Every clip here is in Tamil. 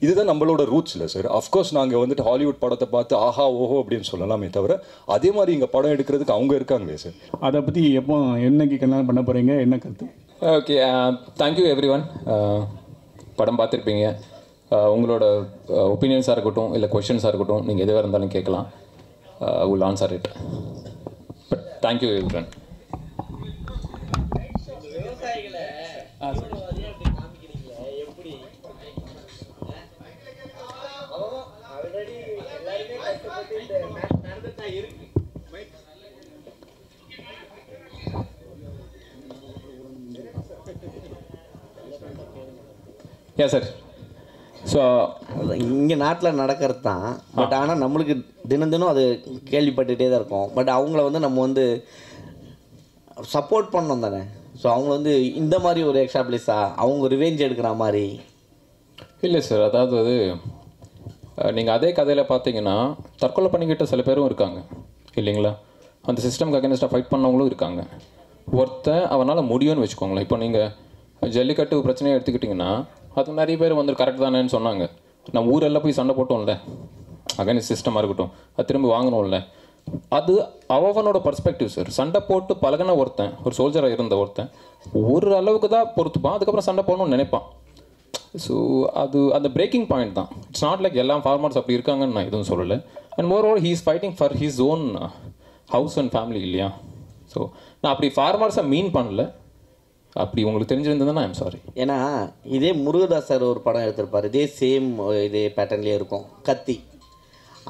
இதுதான் நம்மளோட ரூட்ஸ் இல்லை சார். அஃப்கோர்ஸ் நாங்கள் வந்துட்டு ஹாலிவுட் படத்தை பார்த்து ஆஹா ஓஹோ அப்படின்னு சொல்லலாமே தவிர அதே மாதிரி இங்கே படம் எடுக்கிறதுக்கு அவங்க இருக்காங்களே சார். அதை பற்றி எப்போ என்னைக்கு கல்யாணம் பண்ண போகிறீங்க, என்ன கருத்து? Okay, thank you every one. படம் பார்த்துருப்பீங்க. உங்களோட ஒப்பீனியன்ஸாக இருக்கட்டும் இல்லை கொஷின்ஸாக இருக்கட்டும், நீங்கள் எதுவாக இருந்தாலும் கேட்கலாம். Will answer it. But thank you every one. Yeah sir. So இங்கே நாட்டில் நடக்கிறது தான். பட் ஆனால் நம்மளுக்கு தினம் தினம் அது கேள்விப்பட்டுகிட்டே தான் இருக்கும். பட் அவங்கள வந்து நம்ம வந்து சப்போர்ட் பண்ணோம் தானே. ஸோ அவங்க வந்து இந்த மாதிரி ஒரு எக்ஸாம்பிளிஸாக அவங்க ரிவெஞ்ச் எடுக்கிற மாதிரி இல்லை சார். அதாவது அது நீங்கள் அதே கதையில் பார்த்தீங்கன்னா தற்கொலை பண்ணிக்கிட்ட சில பேரும் இருக்காங்க இல்லைங்களா? அந்த சிஸ்டம்க்கு அகேன்ஸ்டாக ஃபைட் பண்ணவங்களும் இருக்காங்க. ஒருத்தன் அவனால் முடியும்னு வச்சுக்கோங்களேன். இப்போ நீங்கள் ஜல்லிக்கட்டு பிரச்சனையை எடுத்துக்கிட்டிங்கன்னா அது நிறைய பேர் வந்து கரெக்ட் தானேன்னு சொன்னாங்க. நம்ம ஊரெல்லாம் போய் சண்டை போட்டோம்ல, அகேன்ஸ்ட் சிஸ்டமாக இருக்கட்டும், அது திரும்ப வாங்கணும்ல. அது அவனோட பர்ஸ்பெக்டிவ் சார். சண்டை போட்டு பழகின ஒருத்தன், ஒரு சோல்ஜராக இருந்த ஒருத்தன் ஒரு அளவுக்கு தான் பொறுத்துப்பான், அதுக்கப்புறம் சண்டை போடணும்னு நினைப்பான். ஸோ அது அந்த பிரேக்கிங் பாயிண்ட் தான். இட்ஸ் நாட் லைக் எல்லா ஃபார்மர்ஸ் அப்படி இருக்காங்கன்னு நான் எதுவும் சொல்லலை. And more over he is fighting for his own house and family இல்லையா? ஸோ நான் அப்படி ஃபார்மர்ஸை மீன் பண்ணல. அப்படி உங்களுக்கு தெரிஞ்சிருந்ததுன்னா ஐம் சாரி. ஏன்னா இதே முருகதாஸ் சார் ஒரு படம் எடுத்திருப்பார், இதே சேம் இதே பேட்டர்ன்லேயே இருக்கும், கத்தி.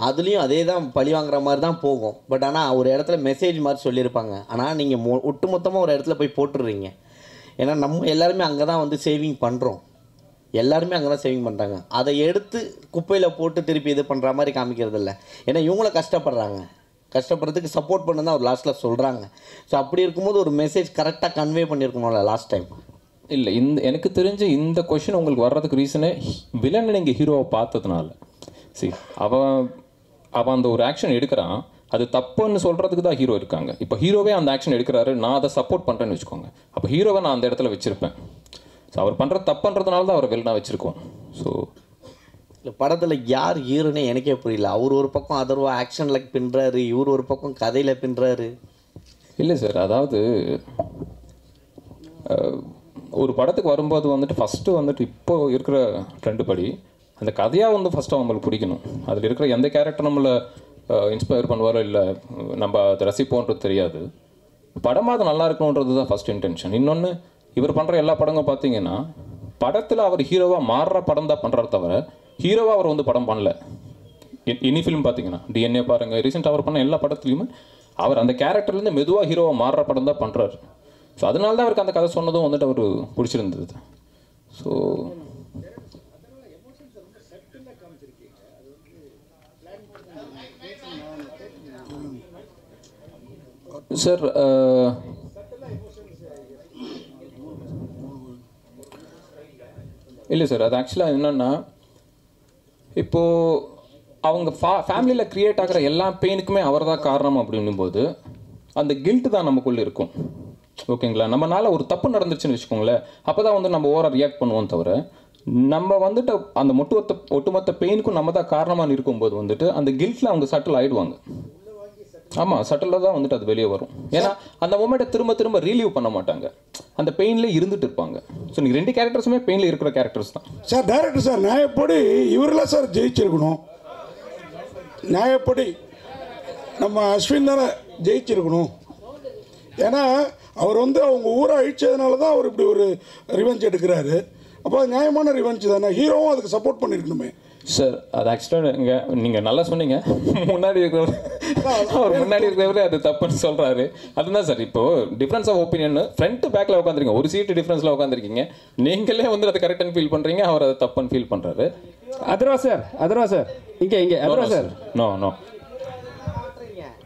அதுலேயும் அதே தான் பழி வாங்குற மாதிரி தான் போகும். பட் ஆனால் ஒரு இடத்துல மெசேஜ் மாதிரி சொல்லியிருப்பாங்க. ஆனால் நீங்கள் ஒட்டுமொத்தமாக ஒரு இடத்துல போய் போட்டுடுறீங்க. ஏன்னா நம்ம எல்லாருமே அங்கே தான் வந்து சேவிங் பண்ணுறோம், எல்லாருமே அங்கே தான் சேவிங் பண்ணுறாங்க. அதை எடுத்து குப்பையில் போட்டு திருப்பி இது பண்ணுற மாதிரி காமிக்கிறது இல்லை. ஏன்னா இவங்கள கஷ்டப்படுறாங்க, கஷ்டப்படுறதுக்கு சப்போர்ட் பண்ணு தான் ஒரு லாஸ்ட்டில் சொல்கிறாங்க. ஸோ அப்படி இருக்கும்போது ஒரு மெசேஜ் கரெக்டாக கன்வே பண்ணியிருக்கணும்ல லாஸ்ட் டைம். இல்லை, எனக்கு தெரிஞ்சு இந்த கொஷின் உங்களுக்கு வர்றதுக்கு ரீசனே வில்லன் நீங்கள் ஹீரோவை பார்த்ததுனால. சரி, அவன் அந்த ஒரு ஆக்ஷன் எடுக்கிறான், அது தப்புன்னு சொல்கிறதுக்கு தான் ஹீரோ இருக்காங்க. இப்போ ஹீரோவே அந்த ஆக்ஷன் எடுக்கிறாரு, நான் அதை சப்போர்ட் பண்ணுறேன்னு வச்சுக்கோங்க. அப்போ ஹீரோவை நான் அந்த இடத்துல வச்சுருப்பேன். ஸோ அவர் பண்ணுற தப்புன்றதுனால தான் அவரை வில்லனாக வச்சுருக்கோம். ஸோ இல்லை, படத்தில் யார் ஹீரோனே எனக்கே புரியல. அவர் ஒரு பக்கம் அதர்வா ஆக்ஷனில் பின்னுறாரு, இவர் ஒரு பக்கம் கதையில் பின்னுறாரு. இல்லை சார், அதாவது ஒரு படத்துக்கு வரும்போது வந்துட்டு ஃபஸ்ட்டு வந்துட்டு இப்போ இருக்கிற ட்ரெண்டு படி அந்த கதையாக வந்து ஃபஸ்ட்டு அவங்களுக்கு பிடிக்கணும். அதில் இருக்கிற எந்த கேரக்டர் நம்மளை இன்ஸ்பயர் பண்ணுவாரோ இல்லை நம்ம அதை ரசிப்போன்றது தெரியாது. படமாக அது நல்லா இருக்கணுன்றது தான் ஃபஸ்ட் இன்டென்ஷன். இன்னொன்று, இவர் பண்ணுற எல்லா படங்களும் பார்த்தீங்கன்னா படத்தில் அவர் ஹீரோவாக மாறுற படம் தான் பண்ணுறாரு தவிர ஹீரோவாக அவர் வந்து படம் பண்ணல. எனி ஃபிலிம் பார்த்தீங்கன்னா டிஎன்ஏ பாருங்கள், ரீசெண்டாக அவர் பண்ண எல்லா படத்துலையுமே அவர் அந்த கேரக்டர்லேருந்து மெதுவாக ஹீரோவாக மாறுற படம் தான் பண்ணுறாரு. ஸோ அதனால தான் அவருக்கு அந்த கதை சொன்னதும் வந்துட்டு அவர் பிடிச்சிருந்தது. ஸோ சார், இல்லை சார், அது ஆக்சுவலாக என்னென்னா இப்போது அவங்க ஃபேமிலியில் க்ரியேட் ஆகிற எல்லா பெயினுக்குமே அவர் தான் காரணம் அப்படின்னும் போது அந்த கில்ட்டு தான் நமக்குள்ளே இருக்கும். ஓகேங்களா? நம்மளால் ஒரு தப்பு நடந்துச்சுன்னு வச்சுக்கோங்களேன், அப்போ தான் வந்து நம்ம ஓவராக ரியாக்ட் பண்ணுவோம் தவிர நம்ம வந்துட்டு அந்த ஒட்டுமொத்த பெயினுக்கும் நம்ம தான் காரணமாக இருக்கும்போது வந்துட்டு அந்த கில்ட்டில் அவங்க சட்டில் ஆகிடுவாங்க. ஆமாம், சட்டிலாக தான் வந்துட்டு அது வெளியே வரும். ஏன்னா அந்த மொமெண்ட்டை திரும்ப திரும்ப ரீலீவ் பண்ண மாட்டாங்க, அந்த பெயின்லேயே இருந்துட்டு இருப்பாங்க. ஸோ நீங்கள் ரெண்டு கேரக்டர்ஸுமே பெயினில் இருக்கிற கேரக்டர்ஸ் தான் சார். டைரக்டர் சார், நியாயப்படி இவரெல்லாம் சார் ஜெயிச்சிருக்கணும். நியாயப்படி நம்ம அஸ்வின் தானே ஜெயிச்சிருக்கணும். ஏன்னா அவர் வந்து அவங்க ஊரை அழிச்சதுனால தான் அவர் இப்படி ஒரு ரிவெஞ்ச் எடுக்கிறாரு. அப்போ நியாயமான ரிவெஞ்ச் தானே. ஹீரோவும் அதுக்கு சப்போர்ட் பண்ணியிருக்கணுமே சார். அது ஆக்சுவலாக நீங்கள் நல்லா சொன்னீங்க. முன்னாடி இருக்கிறவரே அது தப்புன்னு சொல்கிறாரு. அதுதான் சார். இப்போது டிஃப்ரென்ஸ் ஆஃப் ஒப்பீனியன் ஃப்ரண்ட் பேக்கில் உட்காந்துருக்கீங்க, ஒரு சீட்டு டிஃப்ரென்ஸில் உட்காந்துருக்கீங்க. நீங்களே வந்து அதை கரெக்டானு ஃபீல் பண்ணுறீங்க, அவர் அதை தப்புன்னு ஃபீல் பண்ணுறாரு. அதர்வா சார், அதர்வா சார், இங்கே Atharvaa sir. No no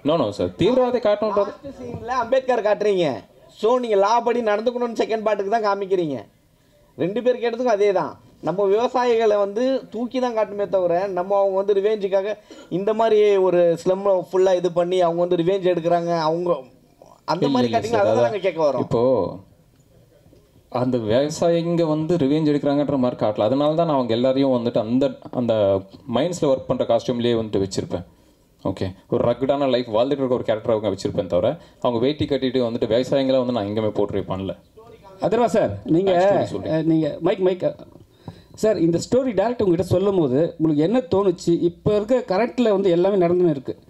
no no sir, தீவிரவாதை காட்டணுன்றது சீனில் அம்பேத்கர் காட்டுறீங்க. ஸோ நீங்கள் லா படி நடந்துக்கணும்னு செகண்ட் பார்ட்டுக்கு தான் காமிக்கிறீங்க. ரெண்டு பேர் கேட்டதுக்கும் அதே தான். நம்ம விவசாயிகளை வந்து தூக்கி தான் காட்டுமே தவிர நம்ம அவங்க வந்து ரிவேஞ்சுக்காக இந்த மாதிரி ஒரு ஸ்லம் ஃபுல்லாக இது பண்ணி அவங்க வந்து ரிவேஞ்ச் எடுக்கிறாங்க அவங்க அந்த மாதிரி காட்டிங்கன்னா அதை தான் நாங்கள் கேட்க வரோம். இப்போது அந்த விவசாயிங்க வந்து ரிவெஞ்ச் எடுக்கிறாங்கன்ற மாதிரி காட்டல. அதனால தான் நான் அவங்க எல்லாரையும் வந்துட்டு அந்த அந்த மைண்ட்ஸில் ஒர்க் பண்ணுற காஸ்டியூம்லேயே வந்துட்டு வச்சுருப்பேன். ஓகே, ஒரு ரக்கடான லைஃப் வாழ்ந்துட்டு இருக்க ஒரு கேரக்டர் அவங்க வச்சுருப்பேன். தவிர அவங்க வேட்டி கட்டிட்டு வந்துட்டு விவசாயிங்களை வந்து நான் எங்கேயுமே போட்டுருவே பண்ணல. அதர்வா சார், நீங்கள் மைக் சார், இந்த ஸ்டோரி டேரக்டர் உங்ககிட்ட சொல்லும் போது உங்களுக்கு என்ன தோணுச்சு? இப்போ இருக்க கரெக்டில் வந்து எல்லாமே நடந்துன்னு இருக்குது.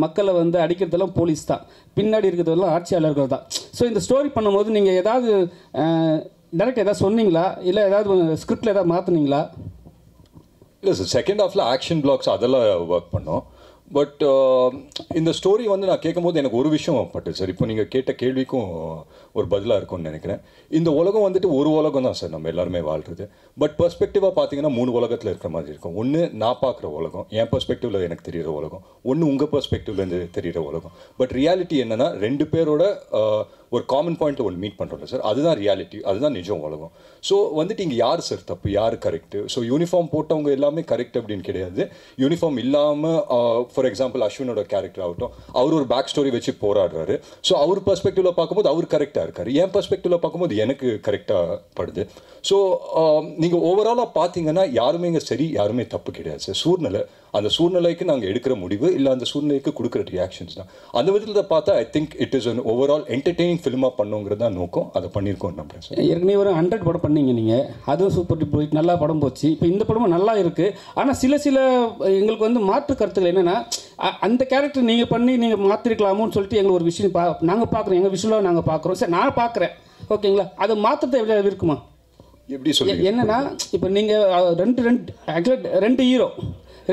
மக்களை வந்து அடிக்கிறதெல்லாம் போலீஸ் தான், பின்னாடி இருக்கிறதெல்லாம் ஆட்சியாளர்கள் தான். ஸோ இந்த ஸ்டோரி பண்ணும்போது நீங்கள் ஏதாவது டேரக்டர் ஏதாவது சொன்னீங்களா, இல்லை ஏதாவது ஸ்கிரிப்டில் ஏதாவது மாற்றினீங்களா? இல்லை சார், செகண்ட் ஹாஃபில் ஆக்ஷன் பிளாக்ஸ் அதெல்லாம் ஒர்க் பண்ணோம். பட் இந்த ஸ்டோரி வந்து நான் கேட்கும்போது எனக்கு ஒரு விஷயம் பட்டு சார், இப்போ நீங்கள் கேட்ட கேள்விக்கும் ஒரு பதிலாக இருக்கும்னு நினைக்கிறேன். இந்த உலகம் வந்துட்டு ஒரு உலகம் தான் சார், நம்ம எல்லாருமே வாழ்கிறது. பட் பெர்ஸ்பெக்டிவாக பார்த்தீங்கன்னா 3 உலகத்தில் இருக்கிற மாதிரி இருக்கும். ஒன்று நான் பார்க்குற உலகம், என் பெர்ஸ்பெக்டிவில் எனக்கு தெரிகிற உலகம். ஒன்று உங்கள் பெர்ஸ்பெக்டிவ்லேருந்து தெரிகிற உலகம். பட் ரியாலிட்டி என்னென்னா 2 பேரோட ஒரு காமன் பாயிண்ட்டில் ஒன்று மீட் பண்ணுறோம்ல சார், அதுதான் ரியாலிட்டி, அதுதான் நிஜம் உலகம். ஸோ வந்துட்டு இங்கே யார் சார் தப்பு, யார் கரெக்டு? ஸோ யூனிஃபார்ம் போட்டவங்க எல்லாமே கரெக்ட் அப்படின்னு கிடையாது. யூனிஃபார்ம் இல்லாமல் ஃபார் எக்ஸாம்பிள் அஸ்வினோட கேரக்டர் ஆகட்டும், அவர் ஒரு பேக் ஸ்டோரி வச்சு போராடுறாரு. ஸோ அவர் பெர்ஸ்பெக்டிவில் பார்க்கும்போது அவர் கரெக்டாக இருக்கார், என் பெர்ஸ்பெக்டிவில் பார்க்கும்போது எனக்கு கரெக்டாக படுது. ஸோ நீங்கள் ஓவராலாக பார்த்தீங்கன்னா யாருமே இங்கே சரி, யாருமே தப்பு கிடையாது சார். சூழ்நிலை, அந்த சூழ்நிலைக்கு நாங்கள் எடுக்கிற முடிவு இல்லை அந்த சூழ்நிலைக்கு கொடுக்குற ரியாக்ஷன்ஸ் தான். அந்த விதத்தில் பார்த்தா I think it is an overall entertaining ஃபிலிமாக பண்ணுங்கிறது தான் நோக்கம். அதை பண்ணியிருக்கோம் நம்புறேன் சார். ஏற்கனவே ஒரு 100 படம் பண்ணீங்க நீங்கள், அதுவும் சூப்பர் டூப்பர் போயிட்டு நல்லா படம் போச்சு. இப்போ இந்த படமும் நல்லா இருக்குது. ஆனால் சில எங்களுக்கு வந்து மாற்று கருத்துக்கள் என்னென்னா, அந்த கேரக்டர் நீங்கள் பண்ணி நீங்கள் மாற்றிருக்கலாமோன்னு சொல்லிட்டு எங்களுக்கு ஒரு விஷயம் நாங்கள் பார்க்குறோம், எங்கள் விஷயம் நாங்கள் பார்க்குறோம் சார், நான் பார்க்குறேன். ஓகேங்களா, அதை மாற்றத்தை எவ்வளோ இருக்குமா? எப்படி சொல்லி என்னன்னா, இப்போ நீங்கள்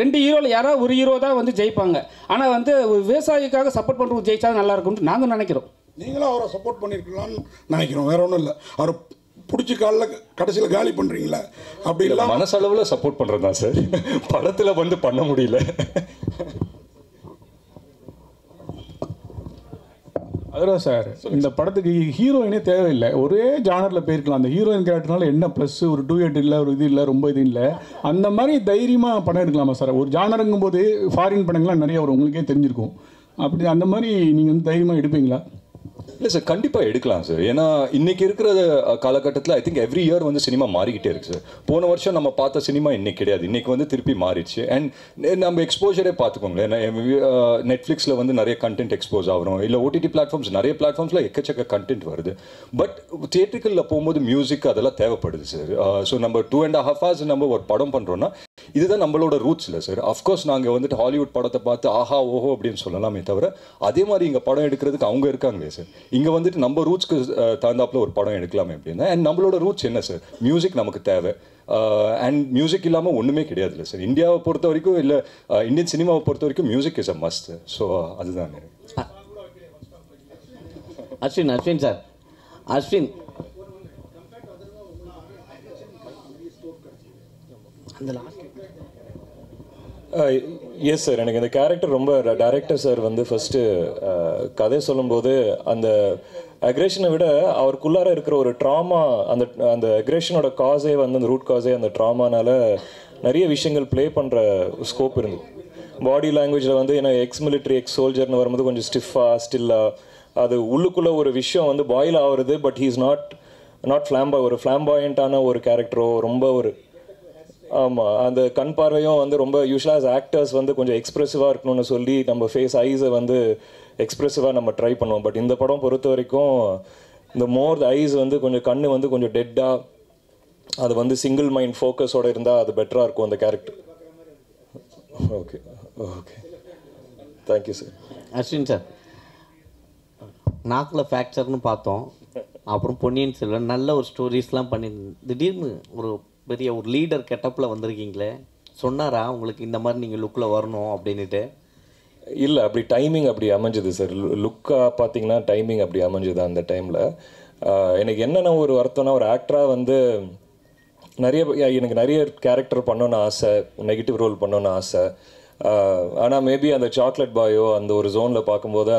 ரெண்டு ஹீரோவில் யாராவது ஒரு ஹீரோ தான் வந்து ஜெயிப்பாங்க. ஆனால் வந்து ஒரு விவசாயிக்காக சப்போர்ட் பண்ணுறது ஜெயிச்சா நல்லா இருக்கும்னு நாங்கள் நினைக்கிறோம். நீங்களும் அவரை சப்போர்ட் பண்ணியிருக்கலாம்னு நினைக்கிறோம், வேற ஒன்றும் இல்லை. அவரை பிடிச்சி கடைசியில் காலி பண்ணுறீங்களா? அப்படி இல்லை, மனசளவில் சப்போர்ட் பண்ணுறது தான் சார், படத்தில் வந்து பண்ண முடியல. அதுதான் சார், இந்த படத்துக்கு ஹீரோயினே தேவையில்லை, ஒரே ஜானரில் போயிருக்கலாம். அந்த ஹீரோயின் கேரக்டர்னால என்ன ப்ளஸ், ஒரு டூயட் இல்லை, ஒரு இது இல்லை, ரொம்ப இது இல்லை, அந்த மாதிரி தைரியமாக படம் எடுக்கலாமா சார்? ஒரு ஜானருங்கும் போது ஃபாரின் படங்கள்லாம் நிறைய வரும், உங்களுக்கே தெரிஞ்சிருக்கும். அப்படி அந்த மாதிரி நீங்கள் வந்து தைரியமாக எடுப்பீங்களா? இல்லை சார், கண்டிப்பாக எடுக்கலாம் சார். ஏன்னா இன்றைக்கி இருக்கிற காலகட்டத்தில் ஐ திங்க் எவ்ரி இயர் வந்து சினிமா மாறிக்கிட்டே இருக்குது சார். போன வருஷம் நம்ம பார்த்த சினிமா இன்றைக்கி கிடையாது, இன்றைக்கி வந்து திருப்பி மாறிடுச்சு. அண்ட் நம்ம எக்ஸ்போஜரே பார்த்துக்கோங்களேன், நெட்ஃப்ளிக்ஸில் வந்து நிறைய கண்டென்ட் எக்ஸ்போஸ் ஆகிறோம், இல்லை ஓடிடி பிளாட்ஃபார்ம்ஸ், நிறைய பிளாட்ஃபார்ம்ஸில் எக்கச்சக்க கண்டென்ட் வருது. பட் தியேட்டருக்குள்ள போகும்போது மியூசிக் அதெல்லாம் தேவைப்படுது சார். ஸோ நம்ம 2.5 hours நம்ம ஒரு படம் பண்ணுறோன்னா இதுதான் நம்மளோட ரூட்ஸ் இல்லை சார். அஃப்கோர்ஸ் நாங்கள் வந்துட்டு ஹாலிவுட் படத்தை பார்த்து ஆஹா ஓஹோ அப்படின்னு சொல்லலாமே தவிர, அதே மாதிரி இங்கே படம் எடுக்கிறதுக்கு அவங்க இருக்காங்களே சார். இங்கே வந்துட்டு நம்ம ரூட்ஸ்க்கு தகுந்தாப்பில் ஒரு படம் எடுக்கலாமே அப்படின்னா, அண்ட் நம்மளோட ரூட்ஸ் என்ன சார், மியூசிக் நமக்கு தேவை. அண்ட் மியூசிக் இல்லாமல் ஒன்றுமே கிடையாது இல்லை சார். இந்தியாவை பொறுத்த வரைக்கும், இல்லை இந்தியன் சினிமாவை பொறுத்த வரைக்கும் music is a must. So அதுதான். அஸ்வின் சார், அஸ்வின் அந்த லாஸ்ட் எஸ் சார், எனக்கு இந்த கேரக்டர் ரொம்ப, டைரக்டர் சார் வந்து ஃபஸ்ட்டு கதை சொல்லும்போது அந்த அக்ரேஷனை விட அவருக்குள்ளார இருக்கிற ஒரு ட்ராமா, அந்த அக்ரேஷனோட காஸே வந்து அந்த ரூட் காஸே அந்த ட்ராமானால நிறைய விஷயங்கள் ப்ளே பண்ணுற ஸ்கோப் இருந்தது. பாடி லாங்குவேஜில் வந்து ஏன்னா எக்ஸ் மிலிட்ரி எக்ஸ் சோல்ஜர்னு வரும்போது கொஞ்சம் ஸ்டிஃபாக ஸ்டில்லாக அது உள்ளுக்குள்ளே ஒரு விஷயம் வந்து பாயில் ஆகுறது. பட் ஹீ இஸ் நாட் ஒரு ஃப்ளாம்பாயண்ட்டான ஒரு கேரக்டரோ, ரொம்ப ஒரு ஆமாம் அந்த கண் பார்வையும் வந்து ரொம்ப யூஸ்வலாக ஆஸ் ஆக்டர்ஸ் வந்து கொஞ்சம் எக்ஸ்ப்ரெசிவாக இருக்கணும்னு சொல்லி நம்ம ஃபேஸ் ஐஸை வந்து எக்ஸ்ப்ரெசிவாக நம்ம ட்ரை பண்ணுவோம். பட் இந்த படம் பொறுத்த வரைக்கும் இந்த த ஐஸ் வந்து கொஞ்சம் கண்ணு வந்து கொஞ்சம் டெட்டாக, அது வந்து சிங்கிள் மைண்ட் ஃபோக்கஸோடு இருந்தால் அது பெட்டராக இருக்கும் அந்த character. Okay thank you sir. Ashwin sir, நாக்கில் ஃப்ராக்சர்னு பார்த்தோம், அப்புறம் பொன்னியின் செல்வன் நல்ல ஒரு ஸ்டோரிஸ்லாம் பண்ணி திடீர்னு ஒரு பெரிய ஒரு லீடர் கெட்டப்பில் வந்திருக்கீங்களே, சொன்னாரா உங்களுக்கு இந்த மாதிரி நீங்கள் லுக்கில் வரணும் அப்படின்ட்டு? இல்லை, அப்படி டைமிங் அப்படி அமைஞ்சது சார். லுக்காக பார்த்தீங்கன்னா டைமிங் அப்படி அமைஞ்சது அந்த டைமில். எனக்கு என்னென்ன ஒரு வருத்தம்னா, ஒரு ஆக்டராக வந்து எனக்கு நிறைய கேரக்டர் பண்ணணுன்னு ஆசை, நெகட்டிவ் ரோல் பண்ணணுன்னு ஆசை. ஆனால் மேபி அந்த சாக்லேட் பாயோ அந்த ஒரு ஜோனில் பார்க்கும்போது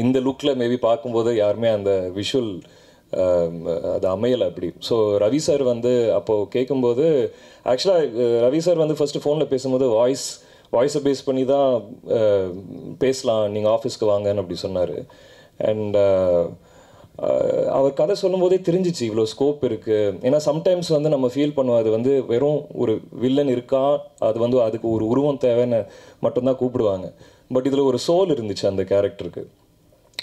இந்த லுக்கில் மேபி பார்க்கும்போது யாருமே அந்த விஷுவல் அது அமையலை அப்படி. ஸோ ரவி சார் வந்து அப்போது கேட்கும்போது, ஆக்சுவலாக ரவி சார் வந்து ஃபஸ்ட்டு ஃபோனில் பேசும்போது வாய்ஸை பேஸ் பண்ணி தான் பேசலாம், நீங்கள் ஆஃபீஸ்க்கு வாங்கன்னு அப்படி சொன்னார். அண்ட் அவர் கதை சொல்லும் போதே தெரிஞ்சிச்சு இவ்வளோ ஸ்கோப் இருக்குது. ஏன்னா சம்டைம்ஸ் வந்து நம்ம ஃபீல் பண்ணுவோம் அது வந்து வெறும் ஒரு வில்லன் இருக்கா, அது வந்து அதுக்கு ஒரு உருவம் தேவைன்னு மட்டும்தான் கூப்பிடுவாங்க. பட் இதில் ஒரு சோல் இருந்துச்சு அந்த கேரக்டருக்கு.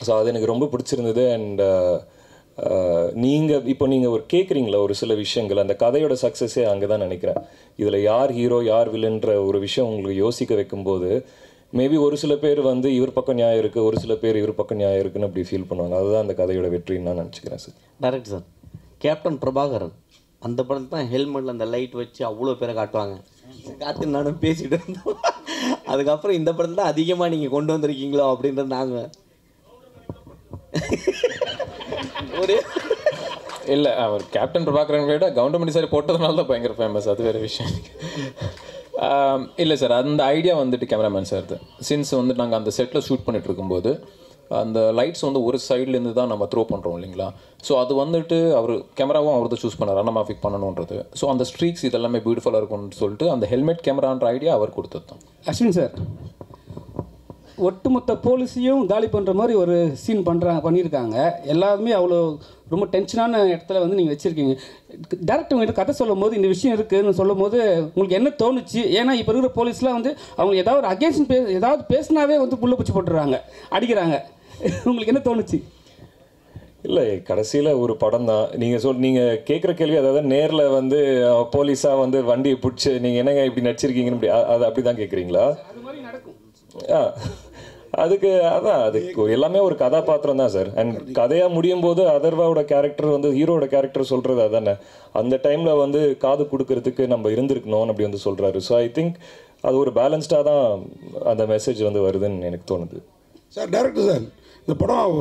ஸோ அது எனக்கு ரொம்ப பிடிச்சிருந்தது. அண்ட் நீங்கள் ஒரு கேட்குறீங்களா ஒரு சில விஷயங்கள், அந்த கதையோட சக்ஸஸே அங்கே தான் நினைக்கிறேன். இதில் யார் ஹீரோ யார் வில்லன்ற ஒரு விஷயம் உங்களுக்கு யோசிக்க வைக்கும்போது மேபி ஒரு சில பேர் வந்து இவர் பக்கம் நியாயம் இருக்குது, ஒரு சில பேர் இவர் பக்கம் நியாயம் இருக்குன்னு அப்படி ஃபீல் பண்ணுவாங்க. அதுதான் அந்த கதையோட வெற்றின்னு நான் நினச்சிக்கிறேன் sir. Direct sir, captain Prabhakaran அந்த படத்தில் தான் ஹெல்மெட்டில் அந்த லைட் வச்சு அவ்வளோ பேரை காட்டுவாங்க. காத்து நானும் பேசிகிட்டு இருந்தோம். அதுக்கப்புறம் இந்த படத்தில் தான் அதிகமாக நீங்கள் கொண்டு வந்திருக்கீங்களோ அப்படின்றது நாங்கள் ஒரே இல்லை, அவர் கேப்டன் பிரபாகரன் விட கவுண்டமணி சார் போட்டதுனால தான் பயங்கர ஃபேமஸ், அது வேறு விஷயம். இல்லை சார், அந்த ஐடியா வந்துட்டு கேமராமேன் சார் தான். சின்ஸ் வந்து நாங்கள் அந்த செட்டில் ஷூட் பண்ணிட்டு இருக்கும்போது அந்த லைட்ஸ் வந்து ஒரு சைட்லேருந்து தான் நம்ம த்ரோ பண்ணுறோம் இல்லைங்களா. ஸோ அது வந்துட்டு அவர் கேமராவும் அவர் தான் சூஸ் பண்ணார், அனமாஃபிக் பண்ணணுன்றது. ஸோ அந்த ஸ்ட்ரீக்ஸ் இதெல்லாமே பியூட்டிஃபுல்லாக இருக்கும்னு சொல்லிட்டு அந்த ஹெல்மெட் கேமரான்ற ஐடியா அவர் கொடுத்தது தான். அஸ்வின் சார், ஒட்டுமொத்த போலீஸையும் காலி பண்ணுற மாதிரி ஒரு சீன் பண்ணியிருக்காங்க. எல்லாருமே அவ்வளோ ரொம்ப டென்ஷனான இடத்துல வந்து நீங்கள் வச்சுருக்கீங்க. டேரக்டர் உங்கள்கிட்ட கதை சொல்லும் போது இந்த விஷயம் இருக்குதுன்னு சொல்லும் போது உங்களுக்கு என்ன தோணுச்சு? ஏன்னா இப்போ இருக்கிற போலீஸ்லாம் வந்து அவங்க ஏதாவது ஒரு அகேன்ஸ்ட் ஏதாவது பேசினாவே வந்து புள்ள பூச்சி போட்டுடுறாங்க, அடிக்கிறாங்க. உங்களுக்கு என்ன தோணுச்சு? இல்லை, கடைசியில் ஒரு படம் தான். நீங்கள் கேட்குற கேள்வி, அதாவது நேரில் வந்து போலீஸாக வந்து வண்டியை பிடிச்சி நீங்கள் என்னங்க இப்படி நடிச்சிருக்கீங்கன்னு இப்படி அது அப்படி தான் கேட்குறீங்களா? அதுக்கு அதுக்கு எல்லாமே ஒரு கதாபாத்திரம் தான் சார். அண்ட் கதையாக முடியும் போது அதர்வாவோட கேரக்டர் வந்து ஹீரோட கேரக்டர் சொல்கிறது அதானே, அந்த டைமில் வந்து காது கொடுக்கறதுக்கு நம்ம இருந்திருக்கணும்னு அப்படி வந்து சொல்கிறாரு. ஸோ ஐ திங்க் அது ஒரு பேலன்ஸ்டாக தான் அந்த மெசேஜ் வந்து வருதுன்னு எனக்கு தோணுது. சார் டேரக்டர் சார், இந்த படம்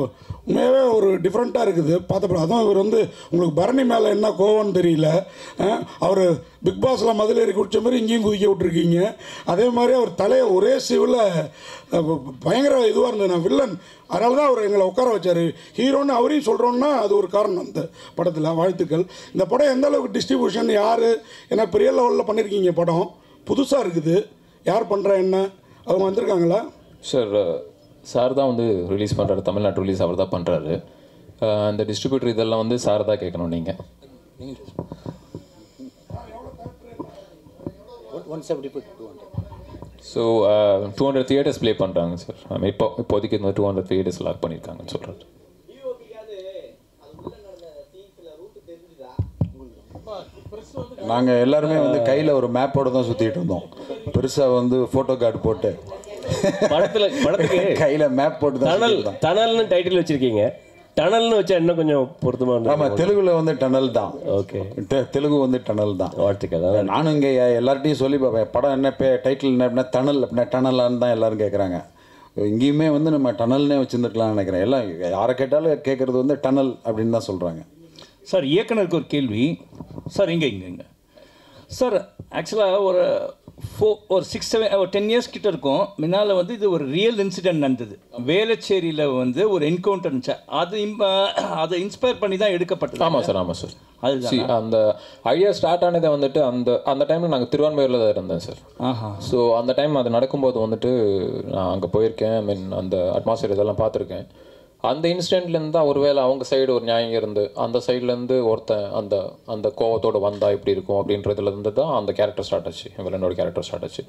உண்மையாகவே ஒரு டிஃப்ரெண்ட்டாக இருக்குது பார்த்தப்பறம். அதுவும் இவர் வந்து உங்களுக்கு பரணி மேலே என்ன கோவம்னு தெரியல. அவர் பிக் பாஸில் மதிலேறி குடித்த மாதிரி இங்கேயும் குதிக்க விட்டுருக்கீங்க. அதே மாதிரி அவர் தலையை ஒரே சிவில் பயங்கர இதுவாக இருந்தது. நான் வில்லன், அதனால தான் அவர் எங்களை உட்கார வச்சார். ஹீரோன்னு அவரையும் சொல்கிறோன்னா அது ஒரு காரணம் இந்த படத்தில். வாழ்த்துக்கள். இந்த படம் எந்த அளவுக்கு டிஸ்ட்ரிபியூஷன் யார், ஏன்னா பெரிய லெவலில் பண்ணியிருக்கீங்க படம், புதுசாக இருக்குது. யார் பண்ணுறா என்ன, அவங்க வந்திருக்காங்களா? சார் தான் வந்து ரிலீஸ் பண்ணுறாரு, தமிழ்நாட்டு ரிலீஸ் அவர் தான் பண்ணுறாரு. அந்த டிஸ்ட்ரிபியூட்டர் இதெல்லாம் வந்து சார் தான் கேட்கணும் நீங்கள். ஸோ 200 தியேட்டர்ஸ் ப்ளே பண்ணுறாங்க சார். இப்போதைக்கு இந்த 200 தியேட்டர்ஸ் லாக் பண்ணியிருக்காங்கன்னு சொல்கிறாரு. நாங்கள் எல்லாருமே வந்து கையில் ஒரு மேப்போடு தான் சுற்றிட்டு இருந்தோம். பெருசாக வந்து ஃபோட்டோ கார்டு போட்டு படத்துக்கு கையில் மேப் போட்டு தான் டனல்னு டைட்டில் வச்சுருக்கீங்க. டனல்னு வச்சா இன்னும் கொஞ்சம் பொருத்தமாக. ஆமாம், தெலுங்குல வந்து டனல் தான். ஓகே, தெலுங்கு வந்து டனல் தான். வாழ்த்துக்கள். நானும் இங்கே எல்லார்ட்டையும் சொல்லி பார்ப்பேன், படம் என்ன டைட்டில் என்ன அப்படின்னா டனல் அப்படின்னா டனலான்னு தான் எல்லோரும் கேட்குறாங்க. இங்கேயுமே வந்து நம்ம டனல்னே வச்சுருந்துருக்கலாம்னு நினைக்கிறேன். எல்லாம் யாரை கேட்டாலும் கேட்குறது வந்து டனல் அப்படின்னு தான் சொல்கிறாங்க. சார், இயக்குனருக்கு ஒரு கேள்வி சார். இங்கே சார், ஆக்சுவலாக ஒரு 10 இயர்ஸ் கிட்ட இருக்கும் முன்னால் வந்து இது ஒரு ரியல் இன்சிடென்ட் நடந்தது. வேளச்சேரியில் வந்து ஒரு என்கவுண்டர் இருந்துச்சு. அதை இன்ஸ்பயர் பண்ணி தான் எடுக்கப்பட்டது. ஆமாம் சார், ஆமாம் சார். அதுதான் அந்த ஐடியா ஸ்டார்ட் ஆனதை வந்துட்டு அந்த டைமில் நாங்கள் திருவான்மையூரில் தான் இருந்தேன் சார். ஸோ அந்த டைம் அது நடக்கும்போது வந்துட்டு நான் அங்கே போயிருக்கேன். ஐ மீன் அந்த அட்மாஸ்பியர் இதெல்லாம் பார்த்துருக்கேன். அந்த இன்சிடென்ட்லேருந்து தான் ஒருவேளை அவங்க சைடு ஒரு நியாயம் இருந்து அந்த சைட்லேருந்து ஒருத்தன் அந்த கோவத்தோடு வந்தால் எப்படி இருக்கும் அப்படின்றதுலேருந்து தான் அந்த கேரக்டர் ஸ்டார்ட் ஆச்சு, வில்லனோட கேரக்டர் ஸ்டார்ட் ஆச்சு.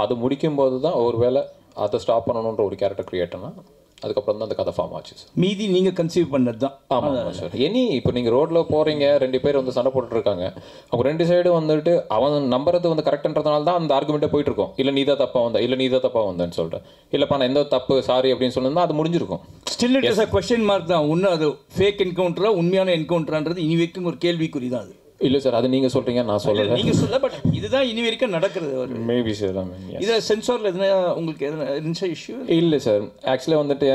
அது முடிக்கும்போது தான் ஒருவேளை அதை ஸ்டாப் பண்ணணுன்ற ஒரு கேரக்டர் கிரியேட் ஆனால் அதுக்கப்புறம் தான் அந்த கதை ஃபார்ம் ஆச்சு சார். மீதி நீங்கள் கன்சீவ் பண்ணது தான். ஆமாம் சார். இப்போ நீங்கள் ரோட்டில் போகிறீங்க, 2 பேர் வந்து சண்டை போட்டுருக்காங்க. அவங்க 2 சைடும் வந்துட்டு அவன் நம்புறது வந்து கரெக்டுன்றதுனால தான் அந்த ஆர்குமெண்ட்டே போயிட்டு இருக்கும். இல்லை நீ தான் தப்பாக வந்த, இல்லை நீ தான் தப்பாக வந்தேன்னு சொல்லிட்டு, இல்லைப்பா நான் எந்த தப்பு சாரி அப்படின்னு சொன்னா அது முடிஞ்சிருக்கும். Still it is a question mark தான். இன்னும் அது ஃபேக் என்கவுண்டரா உண்மையான என்கவுண்டரான்றது இனி வரைக்கும் ஒரு கேள்விக்குறி தான் அது. இல்லை சார், அது நீங்கள் சொல்கிறீங்க, நான் சொல்லலை. நீங்கள் சொல்ல, பட் இதுதான் இனி வரைக்கும் நடக்கிறது. Maybe sir. இதை சென்சாரில் எதுனா உங்களுக்கு எதுனா இருந்துச்சா இஷ்யூ? இல்லை சார், ஆக்சுவலாக வந்துட்டு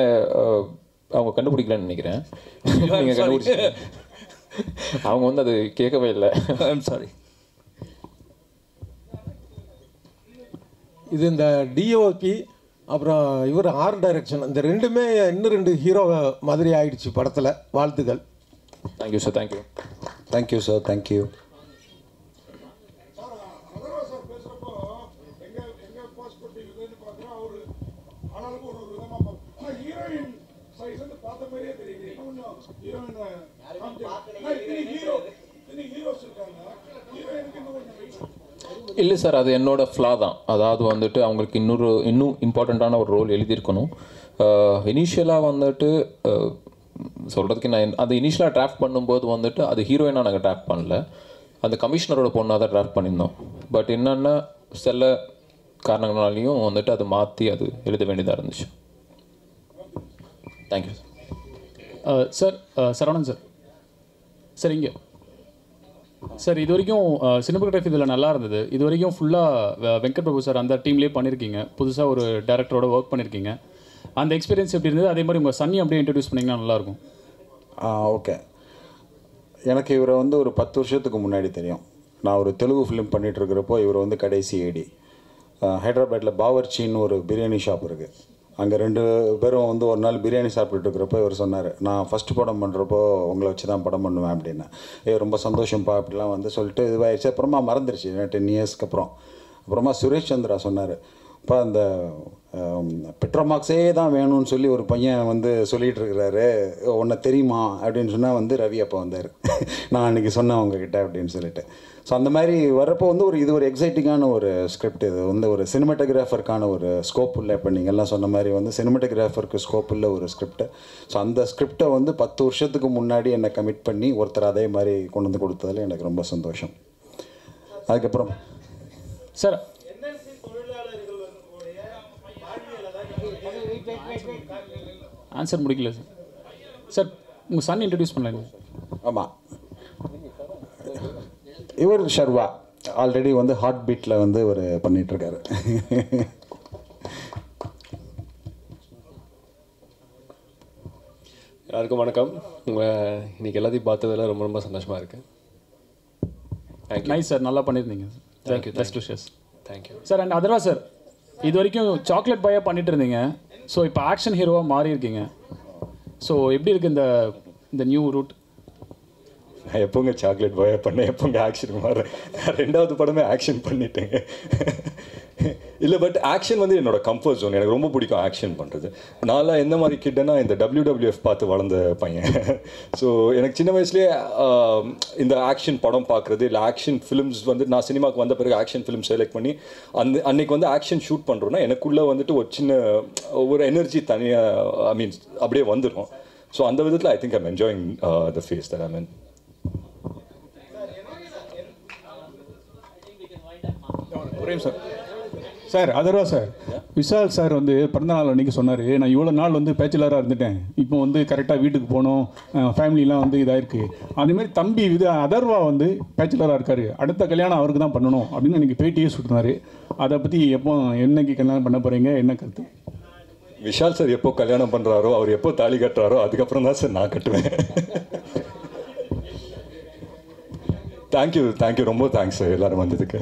அவங்க கண்டுபிடிக்கலன்னு நினைக்கிறேன். நீங்கள் கண்டுபிடிச்சி அவங்க வந்து அது கேட்கவே இல்லை. I'm sorry. இது இந்த டிஓபி அப்புறம் இவர் ஆர்ட் டைரக்ஷன் இந்த ரெண்டுமே இன்னும் 2 ஹீரோ மாதிரி ஆயிடுச்சு படத்தில். வாழ்த்துக்கள். Thank you sir. Thank you. Thank you sir. Thank you. ஆனாலும் ஒரு விதமாக ஹீரோயின் சைஸ் வந்து பார்த்த மாதிரியே தெரியுது. கொஞ்சம் இல்லை சார், அது என்னோட ஃப்ளா தான். அதாவது வந்துட்டு அவங்களுக்கு இன்னும் இம்பார்ட்டண்ட்டான ஒரு ரோல் எழுதியிருக்கணும். இனிஷியலாக வந்துட்டு சொல்கிறதுக்கு நான் அது இனிஷியலாக டிராஃப்ட் பண்ணும்போது வந்துட்டு அது ஹீரோயினாக நாங்கள் டிராஃப்ட் பண்ணல, அந்த கமிஷனரோட பொண்ணாக தான் டிராஃப்ட் பண்ணியிருந்தோம். பட் என்னென்னா சில காரணங்களாலையும் வந்துட்டு அதை மாற்றி அது எழுத வேண்டியதாக இருந்துச்சு. Thank you sir. Saravanan sir. Sir இங்கே சார், இது வரைக்கும் சினிமோகிராஃபி இதில் நல்லா இருந்தது. இது வரைக்கும் ஃபுல்லாக வெங்கட் பிரபு சார் அந்த டீம்லேயே பண்ணியிருக்கீங்க. புதுசாக ஒரு டேரக்டரோட ஒர்க் பண்ணியிருக்கீங்க. அந்த எக்ஸ்பீரியன்ஸ் எப்படி இருந்தது? அதே மாதிரி உங்கள் சன்னி அப்படியே இன்ட்ரடியூஸ் பண்ணிங்கன்னா நல்லாயிருக்கும். ஓகே. எனக்கு இவரை வந்து ஒரு 10 வருஷத்துக்கு முன்னாடி தெரியும். நான் ஒரு தெலுங்கு ஃபிலிம் பண்ணிகிட்ருக்கிறப்போ இவர் வந்து கடைசி ஏடி. ஹைதராபாத்தில் பாவர்ச்சின்னு ஒரு பிரியாணி ஷாப் இருக்குது. அங்கே 2 பேரும் வந்து ஒரு நாள் பிரியாணி சாப்பிட்டுட்டு இருக்கிறப்போ இவர் சொன்னார், நான் ஃபஸ்ட்டு படம் பண்ணுறப்போ உங்களை வச்சு தான் படம் பண்ணுவேன் அப்படின்னு. ரொம்ப சந்தோஷம்ப்பா அப்படிலாம் வந்து சொல்லிட்டு இதுவாகிடுச்சு. அப்புறமா மறந்துடுச்சு 10 இயர்ஸ்க்கு அப்புறமா சுரேஷ் சந்திரா சொன்னார், இப்போ அந்த பெட்ரோமாக்ஸே தான் வேணும்னு சொல்லி ஒரு பையன் வந்து சொல்லிகிட்டு இருக்கிறாரு, உன்னை தெரியுமா அப்படின்னு சொன்னால் வந்து ரவி அப்போ வந்தார். நான் அன்றைக்கி சொன்னேன் உங்ககிட்ட அப்படின்னு சொல்லிட்டு. ஸோ அந்த மாதிரி வர்றப்போ வந்து இது ஒரு எக்ஸைட்டிங்கான ஒரு ஸ்கிரிப்ட். இது வந்து ஒரு சினிமாட்டோகிராஃபருக்கான ஒரு ஸ்கோப் இல்லை. இப்போ நீங்கள்லாம் சொன்ன மாதிரி வந்து சினிமாட்டோகிராஃபருக்கு ஸ்கோப் இல்லை ஒரு ஸ்கிரிப்ட். ஸோ அந்த ஸ்கிரிப்டை வந்து 10 வருஷத்துக்கு முன்னாடி என்னை கமிட் பண்ணி ஒருத்தர் அதே மாதிரி கொண்டு வந்து கொடுத்ததில் எனக்கு ரொம்ப சந்தோஷம். அதுக்கப்புறம் சார் ஆன்சர் முடிக்கல சார். சார் உங்கள் சன் இன்ட்ரடியூஸ் பண்ணல. ஆமாம், இவர் ஷர்வா ஆல்ரெடி வந்து ஹார்ட் பீட்டில் வந்து இவர் பண்ணிகிட்ருக்காரு. எல்லாருக்கும் வணக்கம். உங்கள் இன்றைக்கி எல்லாத்தையும் பார்த்ததில் ரொம்ப ரொம்ப சந்தோஷமாக இருக்குது. தேங்க்யூ. நைஸ் சார், நல்லா பண்ணியிருந்தீங்க. Thank you. Best wishes. Thank you sir. And Atharva sir, இது வரைக்கும் சாக்லேட் பாயாக பண்ணிட்டு இருந்தீங்க. ஸோ இப்போ ஆக்ஷன் ஹீரோவாக மாறி இருக்கீங்க. ஸோ எப்படி இருக்குது இந்த நியூ ரூட்? நான் எப்போங்க சாக்லேட் பாயாக பண்ணேன், எப்போங்க ஆக்ஷன் மாறேன்? நான் 2வது படமே ஆக்ஷன் பண்ணிட்டேங்க. இல்லை, பட் ஆக்ஷன் வந்து என்னோட கம்ஃபர்ட் ஜோன். எனக்கு ரொம்ப பிடிக்கும் ஆக்ஷன் பண்ணுறது. நான்லாம் எந்த மாதிரி கிட்டனா இந்த WWF பார்த்து வளர்ந்த பையன். ஸோ எனக்கு சின்ன வயசுலேயே இந்த ஆக்ஷன் படம் பார்க்குறது, இல்லை ஆக்ஷன் ஃபிலிம்ஸ் வந்து நான் சினிமாவுக்கு வந்த பிறகு ஆக்ஷன் ஃபிலிம் செலக்ட் பண்ணி அன்னைக்கு வந்து ஆக்ஷன் ஷூட் பண்ணுறோன்னா எனக்குள்ளே வந்துட்டு ஒரு சின்ன ஒரு எனர்ஜி தனியாக அப்படியே வந்துடும். ஸோ அந்த விதத்தில் I think I'm enjoying the phase that I mean. ஒரே sir. Sir Atharvaa sir, Vishal sir வந்து பிறந்தநாள் அன்றைக்கி சொன்னார், நான் இவ்வளோ நாள் வந்து பேச்சுலராக இருந்துட்டேன், இப்போ வந்து கரெக்டாக வீட்டுக்கு போகணும், ஃபேமிலிலாம் வந்து இதாகிருக்கு. அதேமாதிரி தம்பி அதர்வா வந்து பேச்சுலராக இருக்கார், அடுத்த கல்யாணம் அவருக்கு தான் பண்ணணும் அப்படின்னு எனக்கு பேட்டியே சுட்டினார். அதை பற்றி என்னைக்கு கல்யாணம் பண்ண போகிறீங்க, என்ன கருத்து? விஷால் சார் எப்போ கல்யாணம் பண்ணுறாரோ, அவர் எப்போ தாலி கட்டுறாரோ அதுக்கப்புறம் தான் சார் நான் கட்டுவேன். தேங்க்யூ, ரொம்ப தேங்க்ஸ் சார் எல்லாரும் வந்ததுக்கு.